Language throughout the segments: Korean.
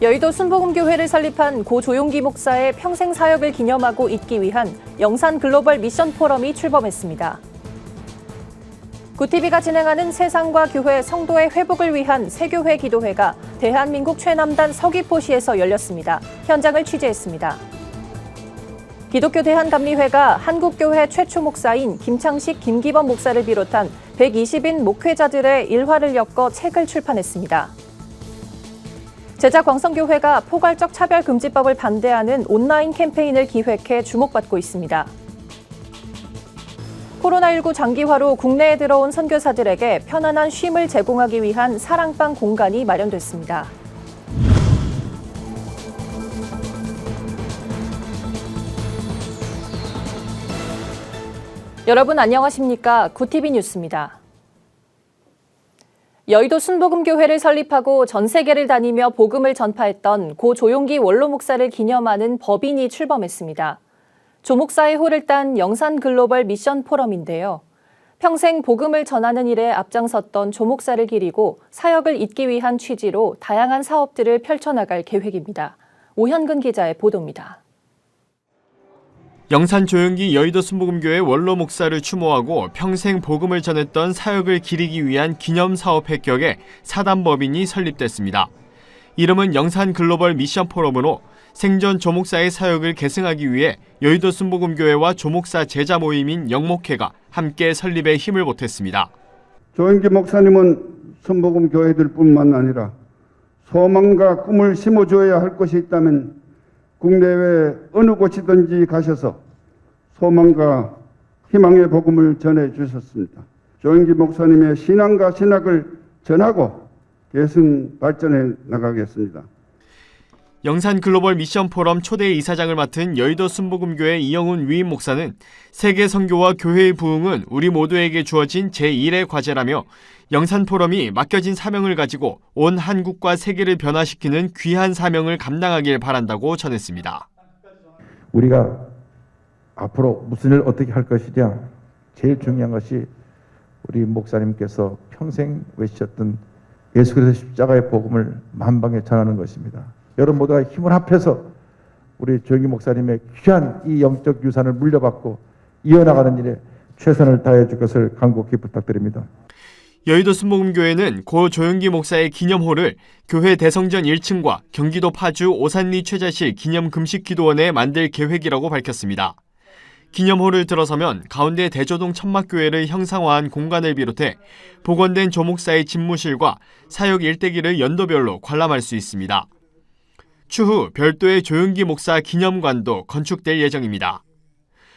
여의도 순복음교회를 설립한 고 조용기 목사의 평생 사역을 기념하고 있기 위한 영산 글로벌 미션 포럼이 출범했습니다. 구티비가 진행하는 세상과 교회, 성도의 회복을 위한 세교회 기도회가 대한민국 최남단 서귀포시에서 열렸습니다. 현장을 취재했습니다. 기독교 대한감리회가 한국교회 최초 목사인 김창식, 김기범 목사를 비롯한 120인 목회자들의 일화를 엮어 책을 출판했습니다. 제자광성교회가 포괄적 차별금지법을 반대하는 온라인 캠페인을 기획해 주목받고 있습니다. 코로나19 장기화로 국내에 들어온 선교사들에게 편안한 쉼을 제공하기 위한 사랑방 공간이 마련됐습니다. 여러분 안녕하십니까? 구티비 뉴스입니다. 여의도 순복음교회를 설립하고 전 세계를 다니며 복음을 전파했던 고 조용기 원로 목사를 기념하는 법인이 출범했습니다. 조 목사의 호를 딴 영산 글로벌 미션 포럼인데요. 평생 복음을 전하는 일에 앞장섰던 조 목사를 기리고 사역을 잇기 위한 취지로 다양한 사업들을 펼쳐나갈 계획입니다. 오현근 기자의 보도입니다. 영산 조용기 여의도 순복음교회 원로 목사를 추모하고 평생 복음을 전했던 사역을 기리기 위한 기념사업 획격에 사단법인이 설립됐습니다. 이름은 영산 글로벌 미션 포럼으로 생전 조 목사의 사역을 계승하기 위해 여의도 순복음교회와 조 목사 제자 모임인 영목회가 함께 설립에 힘을 보탰습니다. 조용기 목사님은 순복음교회들뿐만 아니라 소망과 꿈을 심어줘야 할 것이 있다면 국내외 어느 곳이든지 가셔서 소망과 희망의 복음을 전해 주셨습니다. 조용기 목사님의 신앙과 신학을 전하고 계승 발전해 나가겠습니다. 영산 글로벌 미션 포럼 초대 이사장을 맡은 여의도 순복음교회 이영훈 위임 목사는 세계 선교와 교회의 부흥은 우리 모두에게 주어진 제1의 과제라며 영산 포럼이 맡겨진 사명을 가지고 온 한국과 세계를 변화시키는 귀한 사명을 감당하길 바란다고 전했습니다. 우리가 앞으로 무슨 일을 어떻게 할 것이냐, 제일 중요한 것이 우리 목사님께서 평생 외치셨던 예수 그리스도 십자가의 복음을 만방에 전하는 것입니다. 여러분 모두가 힘을 합해서 우리 조용기 목사님의 귀한 이 영적 유산을 물려받고 이어나가는 일에 최선을 다해 줄 것을 간곡히 부탁드립니다. 여의도 순복음교회는 고 조용기 목사의 기념홀을 교회 대성전 1층과 경기도 파주 오산리 최자실 기념금식기도원에 만들 계획이라고 밝혔습니다. 기념홀을 들어서면 가운데 대조동 천막교회를 형상화한 공간을 비롯해 복원된 조 목사의 집무실과 사역 일대기를 연도별로 관람할 수 있습니다. 추후 별도의 조용기 목사 기념관도 건축될 예정입니다.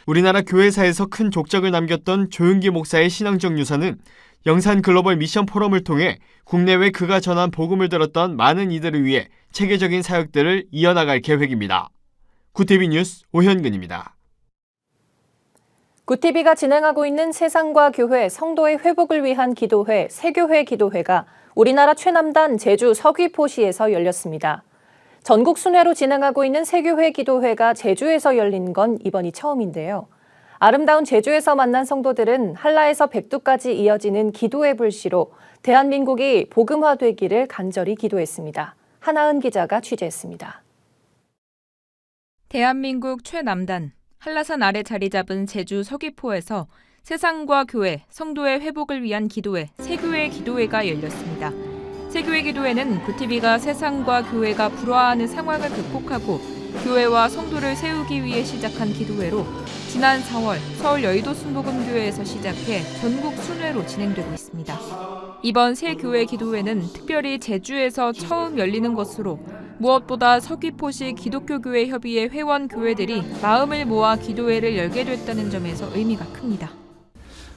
우리나라 교회사에서 큰 족적을 남겼던 조용기 목사의 신앙적 유산은 영산 글로벌 미션 포럼을 통해 국내외 그가 전한 복음을 들었던 많은 이들을 위해 체계적인 사역들을 이어나갈 계획입니다. 구티비 뉴스 오현근입니다. 구티비가 진행하고 있는 세상과 교회, 성도의 회복을 위한 기도회, 세교회 기도회가 우리나라 최남단 제주 서귀포시에서 열렸습니다. 전국 순회로 진행하고 있는 세교회 기도회가 제주에서 열린 건 이번이 처음인데요. 아름다운 제주에서 만난 성도들은 한라에서 백두까지 이어지는 기도의 불씨로 대한민국이 복음화되기를 간절히 기도했습니다. 하나은 기자가 취재했습니다. 대한민국 최남단, 한라산 아래 자리 잡은 제주 서귀포에서 세상과 교회, 성도의 회복을 위한 기도회, 세교회 기도회가 열렸습니다. 세교회 기도회는 구티비가 세상과 교회가 불화하는 상황을 극복하고 교회와 성도를 세우기 위해 시작한 기도회로 지난 4월 서울 여의도 순복음교회에서 시작해 전국 순회로 진행되고 있습니다. 이번 새 교회 기도회는 특별히 제주에서 처음 열리는 것으로 무엇보다 서귀포시 기독교교회 협의회 회원 교회들이 마음을 모아 기도회를 열게 됐다는 점에서 의미가 큽니다.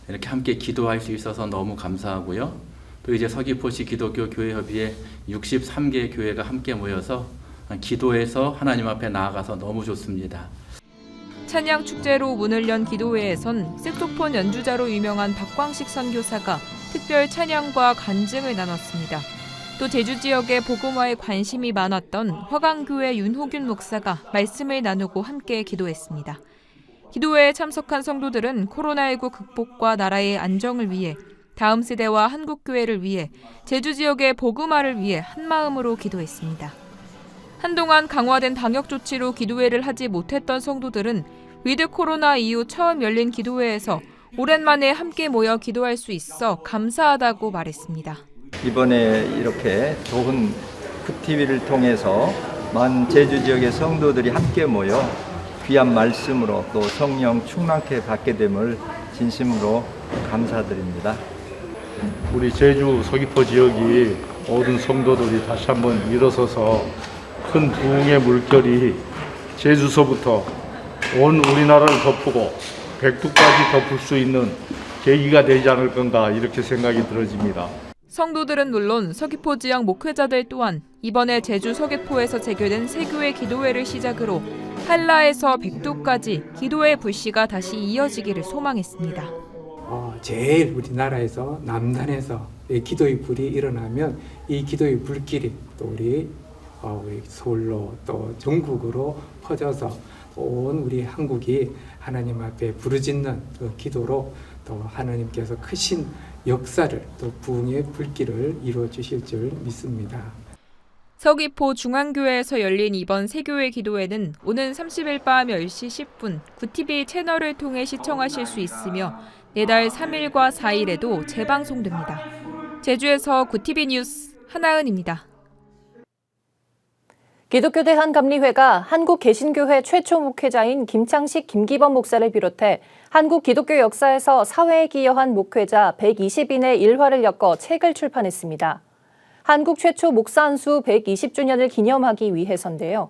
이렇게 함께 기도할 수 있어서 너무 감사하고요. 또 이제 서귀포시 기독교교회협의회 63개 교회가 함께 모여서 기도해서 하나님 앞에 나아가서 너무 좋습니다. 찬양 축제로 문을 연 기도회에선 색소폰 연주자로 유명한 박광식 선교사가 특별 찬양과 간증을 나눴습니다. 또 제주 지역의 복음화에 관심이 많았던 화강교회 윤호균 목사가 말씀을 나누고 함께 기도했습니다. 기도회에 참석한 성도들은 코로나19 극복과 나라의 안정을 위해 다음 세대와 한국교회를 위해 제주 지역의 복음화를 위해 한마음으로 기도했습니다. 한동안 강화된 방역 조치로 기도회를 하지 못했던 성도들은 위드 코로나 이후 처음 열린 기도회에서 오랜만에 함께 모여 기도할 수 있어 감사하다고 말했습니다. 이번에 이렇게 좋은 굿TV를 통해서 많은 제주 지역의 성도들이 함께 모여 귀한 말씀으로 또 성령 충만케 받게 됨을 진심으로 감사드립니다. 우리 제주 서귀포 지역이 모든 성도들이 다시 한번 일어서서 큰 부흥의 물결이 제주서부터 온 우리나라를 덮고 백두까지 덮을 수 있는 계기가 되지 않을 건가 이렇게 생각이 들어집니다. 성도들은 물론 서귀포 지역 목회자들 또한 이번에 제주 서귀포에서 재개된 세교회 기도회를 시작으로 한라에서 백두까지 기도의 불씨가 다시 이어지기를 소망했습니다. 제일 우리나라에서 남단에서 기도의 불이 일어나면 이 기도의 불길이 또 우리 서울로 또 전국으로 퍼져서 온 우리 한국이 하나님 앞에 부르짖는 그 기도로 또 하나님께서 크신 역사를 또 부흥의 불길을 이루어 주실 줄 믿습니다. 서귀포 중앙교회에서 열린 이번 세교회 기도회는 오는 30일 밤 10시 10분 굿TV 채널을 통해 시청하실 수 있으며 내달 3일과 4일에도 재방송됩니다. 제주에서 굿TV 뉴스 하나은입니다. 기독교 대한감리회가 한국개신교회 최초 목회자인 김창식 김기범 목사를 비롯해 한국 기독교 역사에서 사회에 기여한 목회자 120인의 일화를 엮어 책을 출판했습니다. 한국 최초 목사 안수 120주년을 기념하기 위해서인데요.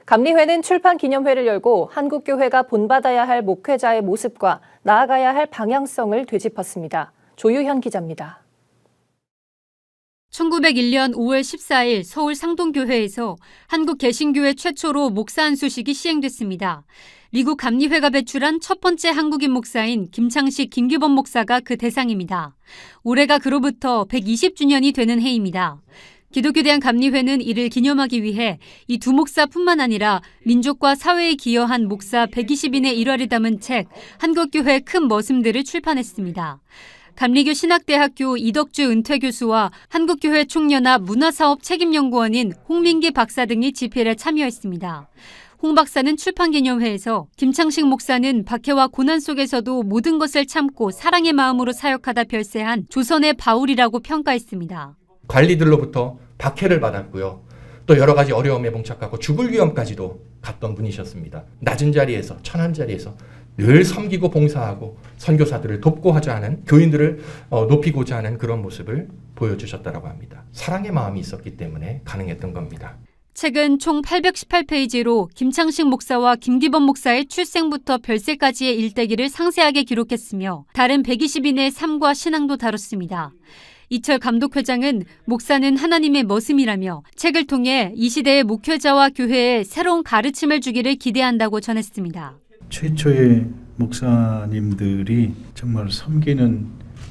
감리회는 출판 기념회를 열고 한국교회가 본받아야 할 목회자의 모습과 나아가야 할 방향성을 되짚었습니다. 조유현 기자입니다. 1901년 5월 14일 서울 상동교회에서 한국개신교회 최초로 목사 안수식이 시행됐습니다. 미국 감리회가 배출한 첫 번째 한국인 목사인 김창식 김규범 목사가 그 대상입니다. 올해가 그로부터 120주년이 되는 해입니다. 기독교 대한감리회는 이를 기념하기 위해 이 두 목사뿐만 아니라 민족과 사회에 기여한 목사 120인의 일화를 담은 책 한국교회 큰 머슴들을 출판했습니다. 감리교 신학대학교 이덕주 은퇴 교수와 한국교회 총연합 문화사업 책임연구원인 홍민기 박사 등이 집회에 참여했습니다. 홍 박사는 출판기념회에서 김창식 목사는 박해와 고난 속에서도 모든 것을 참고 사랑의 마음으로 사역하다 별세한 조선의 바울이라고 평가했습니다. 관리들로부터 박해를 받았고요. 또 여러 가지 어려움에 봉착하고 죽을 위험까지도 갔던 분이셨습니다. 낮은 자리에서, 천한 자리에서 늘 섬기고 봉사하고 선교사들을 돕고 하자 하는, 교인들을 높이고자 하는 그런 모습을 보여주셨다고 합니다. 사랑의 마음이 있었기 때문에 가능했던 겁니다. 책은 총 818페이지로 김창식 목사와 김기범 목사의 출생부터 별세까지의 일대기를 상세하게 기록했으며 다른 120인의 삶과 신앙도 다뤘습니다. 이철 감독회장은 목사는 하나님의 머슴이라며 책을 통해 이 시대의 목회자와 교회에 새로운 가르침을 주기를 기대한다고 전했습니다. 최초의 목사님들이 정말 섬기는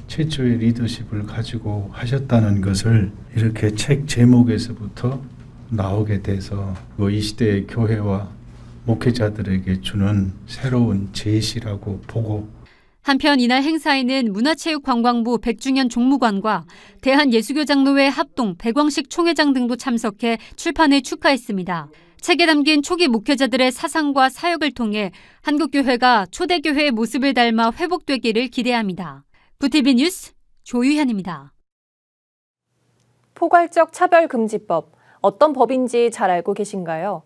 최초의 리더십을 가지고 하셨다는 것을 이렇게 책 제목에서부터 나오게 돼서 이 시대의 교회와 목회자들에게 주는 새로운 제시라고 보고, 한편 이날 행사에는 문화체육관광부 100주년 종무관과 대한예수교장로회 합동 백왕식 총회장 등도 참석해 출판을 축하했습니다. 책에 담긴 초기 목회자들의 사상과 사역을 통해 한국교회가 초대교회의 모습을 닮아 회복되기를 기대합니다. 굿TV 뉴스 조유현입니다. 포괄적 차별금지법, 어떤 법인지 잘 알고 계신가요?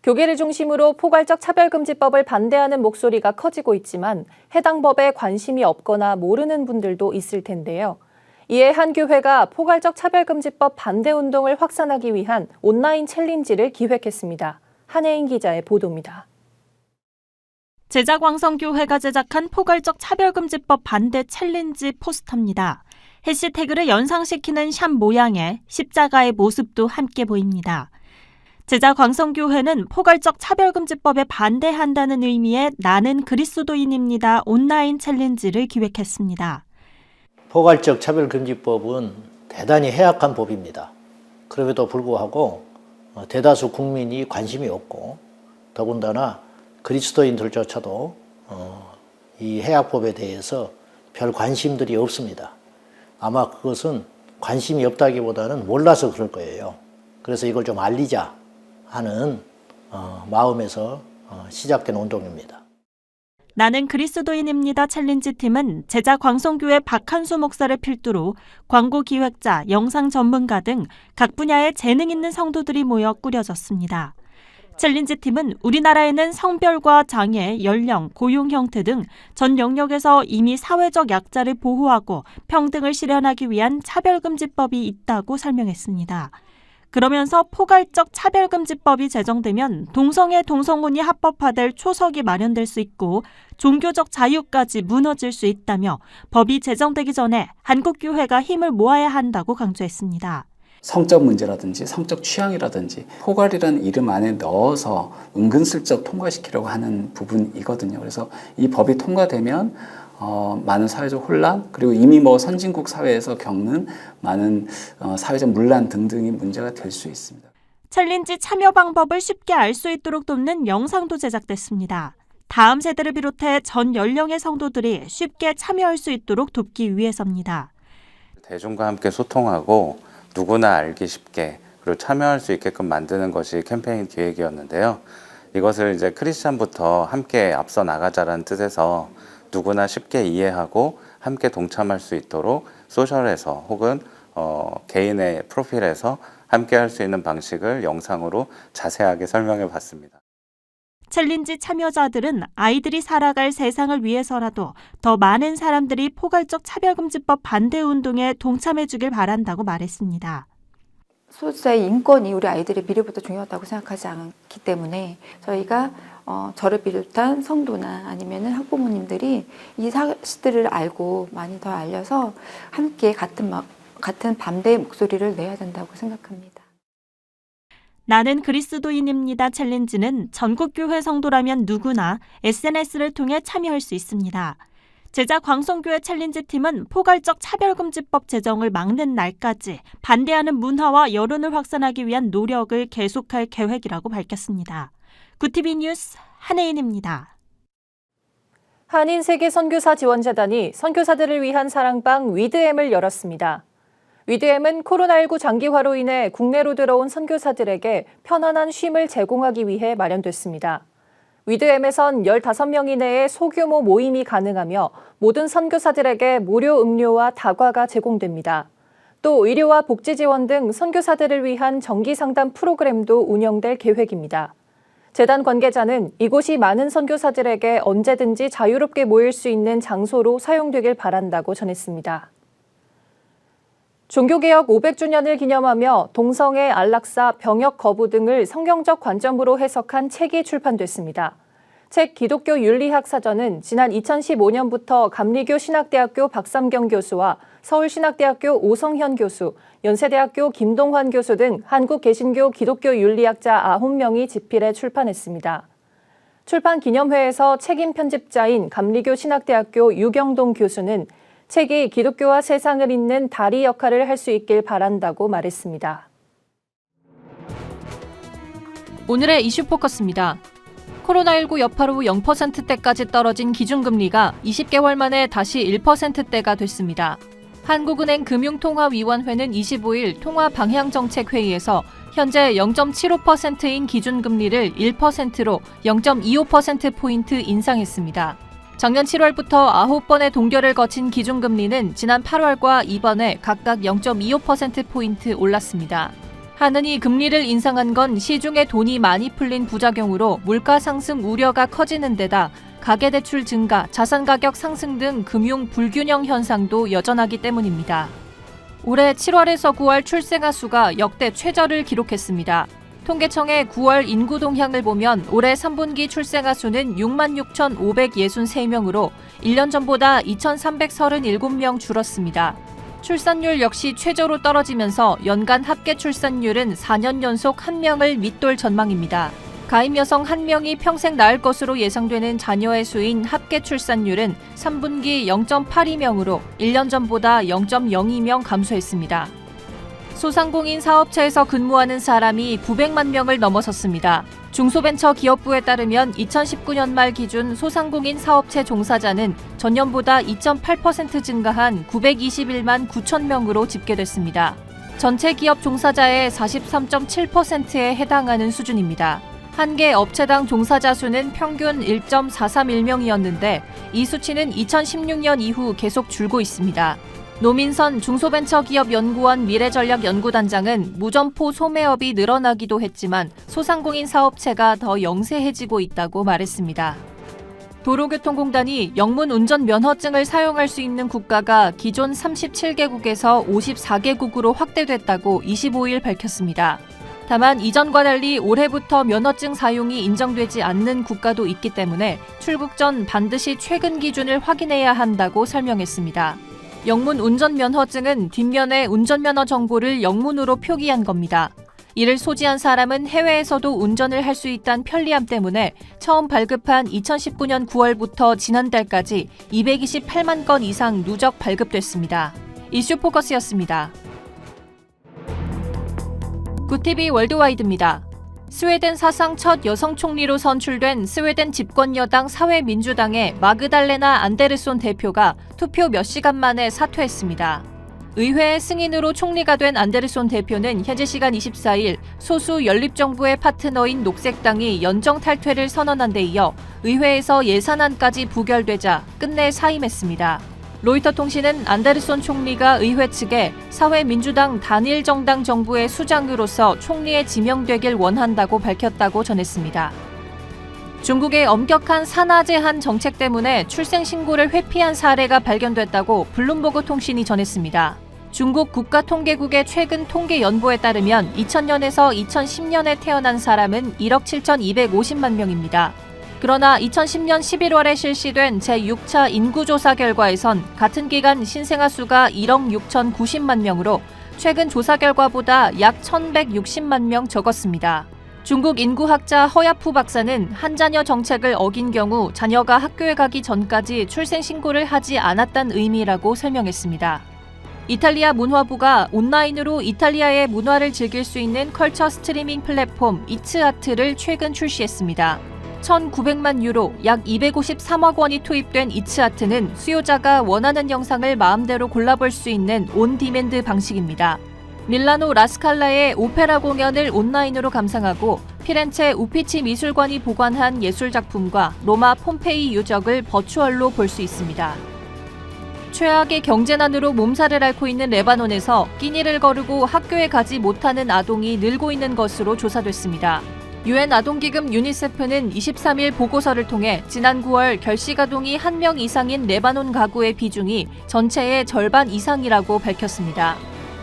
교계를 중심으로 포괄적 차별금지법을 반대하는 목소리가 커지고 있지만 해당 법에 관심이 없거나 모르는 분들도 있을 텐데요. 이에 한 교회가 포괄적 차별금지법 반대 운동을 확산하기 위한 온라인 챌린지를 기획했습니다. 한혜인 기자의 보도입니다. 제자광성교회가 제작한 포괄적 차별금지법 반대 챌린지 포스터입니다. 해시태그를 연상시키는 샵 모양의 십자가의 모습도 함께 보입니다. 제자광성교회는 포괄적 차별금지법에 반대한다는 의미의 나는 그리스도인입니다 온라인 챌린지를 기획했습니다. 포괄적 차별금지법은 대단히 해악한 법입니다. 그럼에도 불구하고 대다수 국민이 관심이 없고 더군다나 그리스도인들조차도 이 해악법에 대해서 별 관심들이 없습니다. 아마 그것은 관심이 없다기보다는 몰라서 그럴 거예요. 그래서 이걸 좀 알리자 하는 마음에서 시작된 운동입니다. 나는 그리스도인입니다 챌린지 팀은 제자 광성교회 박한수 목사를 필두로 광고 기획자, 영상 전문가 등 각 분야에 재능 있는 성도들이 모여 꾸려졌습니다. 챌린지 팀은 우리나라에는 성별과 장애, 연령, 고용 형태 등 전 영역에서 이미 사회적 약자를 보호하고 평등을 실현하기 위한 차별금지법이 있다고 설명했습니다. 그러면서 포괄적 차별금지법이 제정되면 동성애 동성혼이 합법화될 초석이 마련될 수 있고 종교적 자유까지 무너질 수 있다며 법이 제정되기 전에 한국교회가 힘을 모아야 한다고 강조했습니다. 성적 문제라든지 성적 취향이라든지 포괄이라는 이름 안에 넣어서 은근슬쩍 통과시키려고 하는 부분이거든요. 그래서 이 법이 통과되면 많은 사회적 혼란, 그리고 이미 선진국 사회에서 겪는 많은 사회적 문란 등등이 문제가 될 수 있습니다. 챌린지 참여 방법을 쉽게 알 수 있도록 돕는 영상도 제작됐습니다. 다음 세대를 비롯해 전 연령의 성도들이 쉽게 참여할 수 있도록 돕기 위해서입니다. 대중과 함께 소통하고 누구나 알기 쉽게 그리고 참여할 수 있게끔 만드는 것이 캠페인 기획이었는데요. 이것을 이제 크리스찬부터 함께 앞서 나가자라는 뜻에서 누구나 쉽게 이해하고 함께 동참할 수 있도록 소셜에서 혹은 개인의 프로필에서 함께 할 수 있는 방식을 영상으로 자세하게 설명해 봤습니다. 챌린지 참여자들은 아이들이 살아갈 세상을 위해서라도 더 많은 사람들이 포괄적 차별금지법 반대 운동에 동참해 주길 바란다고 말했습니다. 소수자의 인권이 우리 아이들의 미래보다 중요하다고 생각하지 않기 때문에 저희가 저를 비롯한 성도나 아니면 학부모님들이 이 사실들을 알고 많이 더 알려서 함께 같은 반대의 목소리를 내야 된다고 생각합니다. 나는 그리스도인입니다 챌린지는 전국교회 성도라면 누구나 SNS를 통해 참여할 수 있습니다. 제자 광성교회 챌린지 팀은 포괄적 차별금지법 제정을 막는 날까지 반대하는 문화와 여론을 확산하기 위한 노력을 계속할 계획이라고 밝혔습니다. 구티비 뉴스 한혜인입니다. 한인 세계선교사 지원재단이 선교사들을 위한 사랑방 위드엠을 열었습니다. 위드엠은 코로나19 장기화로 인해 국내로 들어온 선교사들에게 편안한 쉼을 제공하기 위해 마련됐습니다. 위드엠에선 15명 이내의 소규모 모임이 가능하며 모든 선교사들에게 무료 음료와 다과가 제공됩니다. 또 의료와 복지 지원 등 선교사들을 위한 정기 상담 프로그램도 운영될 계획입니다. 재단 관계자는 이곳이 많은 선교사들에게 언제든지 자유롭게 모일 수 있는 장소로 사용되길 바란다고 전했습니다. 종교개혁 500주년을 기념하며 동성애, 안락사, 병역 거부 등을 성경적 관점으로 해석한 책이 출판됐습니다. 책 기독교 윤리학 사전은 지난 2015년부터 감리교 신학대학교 박삼경 교수와 서울신학대학교 오성현 교수, 연세대학교 김동환 교수 등 한국개신교 기독교 윤리학자 9명이 집필해 출판했습니다. 출판 기념회에서 책임 편집자인 감리교 신학대학교 유경동 교수는 책이 기독교와 세상을 잇는 다리 역할을 할 수 있길 바란다고 말했습니다. 오늘의 이슈 포커스입니다. 코로나19 여파로 0%대까지 떨어진 기준금리가 20개월 만에 다시 1%대가 됐습니다. 한국은행 금융통화위원회는 25일 통화방향정책회의에서 현재 0.75%인 기준금리를 1%로 0.25%포인트 인상했습니다. 작년 7월부터 9번의 동결을 거친 기준금리는 지난 8월과 이번에 각각 0.25%포인트 올랐습니다. 한은이 금리를 인상한 건 시중에 돈이 많이 풀린 부작용으로 물가 상승 우려가 커지는 데다 가계대출 증가, 자산가격 상승 등 금융 불균형 현상도 여전하기 때문입니다. 올해 7월에서 9월 출생아 수가 역대 최저를 기록했습니다. 통계청의 9월 인구 동향을 보면 올해 3분기 출생아 수는 66,563명으로 1년 전보다 2,337명 줄었습니다. 출산율 역시 최저로 떨어지면서 연간 합계 출산율은 4년 연속 1명을 밑돌 전망입니다. 가임 여성 1명이 평생 낳을 것으로 예상되는 자녀의 수인 합계 출산율은 3분기 0.82명으로 1년 전보다 0.02명 감소했습니다. 소상공인 사업체에서 근무하는 사람이 900만 명을 넘어섰습니다. 중소벤처기업부에 따르면 2019년 말 기준 소상공인 사업체 종사자는 전년보다 2.8% 증가한 921만 9천 명으로 집계됐습니다. 전체 기업 종사자의 43.7%에 해당하는 수준입니다. 한 개 업체당 종사자 수는 평균 1.431명이었는데 이 수치는 2016년 이후 계속 줄고 있습니다. 노민선 중소벤처기업연구원 미래전략연구단장은 무점포 소매업이 늘어나기도 했지만 소상공인 사업체가 더 영세해지고 있다고 말했습니다. 도로교통공단이 영문 운전 면허증을 사용할 수 있는 국가가 기존 37개국에서 54개국으로 확대됐다고 25일 밝혔습니다. 다만 이전과 달리 올해부터 면허증 사용이 인정되지 않는 국가도 있기 때문에 출국 전 반드시 최근 기준을 확인해야 한다고 설명했습니다. 영문 운전면허증은 뒷면에 운전면허 정보를 영문으로 표기한 겁니다. 이를 소지한 사람은 해외에서도 운전을 할 수 있다는 편리함 때문에 처음 발급한 2019년 9월부터 지난달까지 228만 건 이상 누적 발급됐습니다. 이슈포커스였습니다. 굿TV 월드와이드입니다. 스웨덴 사상 첫 여성 총리로 선출된 스웨덴 집권여당 사회민주당의 마그달레나 안데르손 대표가 투표 몇 시간 만에 사퇴했습니다. 의회의 승인으로 총리가 된 안데르손 대표는 현재 시간 24일 소수 연립정부의 파트너인 녹색당이 연정 탈퇴를 선언한 데 이어 의회에서 예산안까지 부결되자 끝내 사임했습니다. 로이터 통신은 안데르손 총리가 의회 측에 사회민주당 단일 정당 정부의 수장으로서 총리에 지명되길 원한다고 밝혔다고 전했습니다. 중국의 엄격한 산하 제한 정책 때문에 출생 신고를 회피한 사례가 발견됐다고 블룸버그 통신이 전했습니다. 중국 국가통계국의 최근 통계 연보에 따르면 2000년에서 2010년에 태어난 사람은 1억 7,250만 명입니다. 그러나 2010년 11월에 실시된 제6차 인구조사 결과에선 같은 기간 신생아 수가 1억 6,090만 명으로 최근 조사 결과보다 약 1,160만 명 적었습니다. 중국 인구학자 허야푸 박사는 한 자녀 정책을 어긴 경우 자녀가 학교에 가기 전까지 출생신고를 하지 않았다는 의미라고 설명했습니다. 이탈리아 문화부가 온라인으로 이탈리아의 문화를 즐길 수 있는 컬처 스트리밍 플랫폼 이츠아트를 최근 출시했습니다. 1,900만 유로, 약 253억 원이 투입된 이츠아트는 수요자가 원하는 영상을 마음대로 골라볼 수 있는 온디맨드 방식입니다. 밀라노 라스칼라의 오페라 공연을 온라인으로 감상하고 피렌체 우피치 미술관이 보관한 예술작품과 로마 폼페이 유적을 버추얼로 볼 수 있습니다. 최악의 경제난으로 몸살을 앓고 있는 레바논에서 끼니를 거르고 학교에 가지 못하는 아동이 늘고 있는 것으로 조사됐습니다. 유엔 아동기금 유니세프는 23일 보고서를 통해 지난 9월 결식아동이 1명 이상인 레바논 가구의 비중이 전체의 절반 이상이라고 밝혔습니다.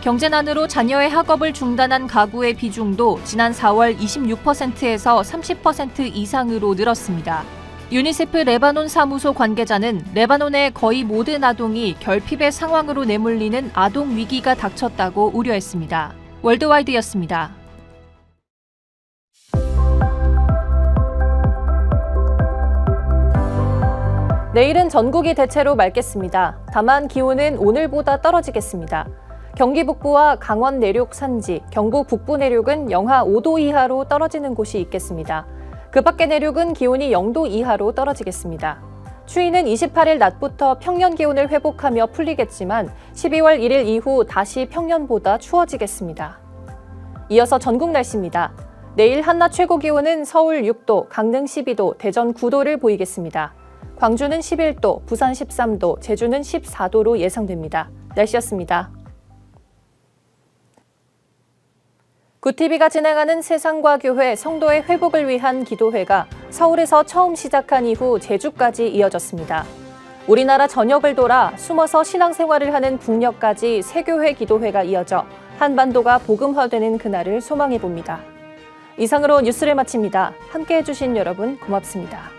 경제난으로 자녀의 학업을 중단한 가구의 비중도 지난 4월 26%에서 30% 이상으로 늘었습니다. 유니세프 레바논 사무소 관계자는 레바논의 거의 모든 아동이 결핍의 상황으로 내몰리는 아동 위기가 닥쳤다고 우려했습니다. 월드와이드였습니다. 내일은 전국이 대체로 맑겠습니다. 다만 기온은 오늘보다 떨어지겠습니다. 경기 북부와 강원 내륙 산지, 경북 북부 내륙은 영하 5도 이하로 떨어지는 곳이 있겠습니다. 그 밖의 내륙은 기온이 0도 이하로 떨어지겠습니다. 추위는 28일 낮부터 평년 기온을 회복하며 풀리겠지만 12월 1일 이후 다시 평년보다 추워지겠습니다. 이어서 전국 날씨입니다. 내일 한낮 최고 기온은 서울 6도, 강릉 12도, 대전 9도를 보이겠습니다. 광주는 11도, 부산 13도, 제주는 14도로 예상됩니다. 날씨였습니다. 굿TV가 진행하는 세상과 교회, 성도의 회복을 위한 기도회가 서울에서 처음 시작한 이후 제주까지 이어졌습니다. 우리나라 전역을 돌아 숨어서 신앙생활을 하는 국력까지 세교회 기도회가 이어져 한반도가 복음화되는 그날을 소망해봅니다. 이상으로 뉴스를 마칩니다. 함께해 주신 여러분 고맙습니다.